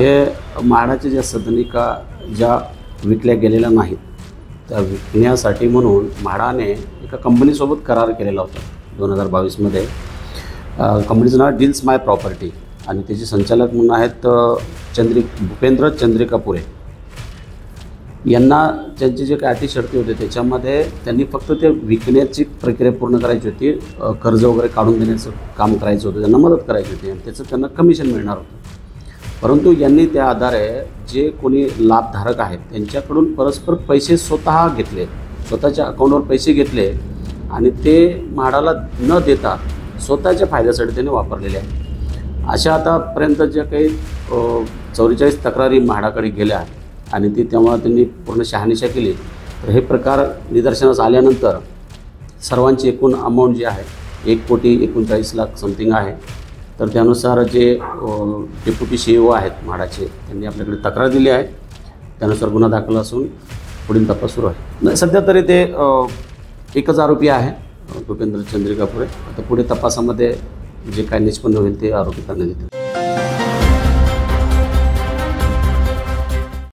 हे म्हाडाच्या ज्या सदनिका ज्या विकल्या गेलेल्या नाहीत त्या विकण्यासाठी म्हणून म्हाडाने एका कंपनीसोबत करार केलेला होता 2022मध्ये। कंपनीचं नाव डील्स माय प्रॉपर्टी आणि त्याचे संचालक म्हणून आहेत भूपेंद्र चंद्रिका पुरे यांना। त्यांचे जे काही अटी शर्ती होते त्याच्यामध्ये त्यांनी फक्त ते विकण्याची प्रक्रिया पूर्ण करायची होती, कर्ज वगैरे काढून देण्याचं काम करायचं होतं, त्यांना मदत करायची होती आणि त्याचं त्यांना कमिशन मिळणार होतं। परंतु यांनी त्या आधारे जे कोणी लाभधारक आहेत त्यांच्याकडून परस्पर पैसे स्वतः घेतले, स्वतःच्या अकाउंटवर पैसे घेतले आणि ते म्हाडाला न देता स्वतःच्या फायद्यासाठी त्यांनी वापरलेले आहे। अशा आतापर्यंत ज्या काही 44 तक्रारी म्हाडाकडे गेल्या आणि ती तेव्हा त्यांनी पूर्ण शहानिशा केली, तर हे प्रकार निदर्शनास आल्यानंतर सर्वांची एकूण अमाऊंट जी आहे 1,39,00,000 समथिंग आहे। तर त्यानुसार जे डेप्युटी CEO आहेत म्हाडाचे त्यांनी आपल्याकडे तक्रार दिली आहे, त्यानुसार गुन्हा दाखल असून पुढील तपास सुरू आहे। सध्या तरी ते एकच आरोपी आहे भूपेंद्र चंद्रिका पुरे। आता पुढे तपासामध्ये जे काय निष्पन्न होईल ते आरोपी करण्यात येतील।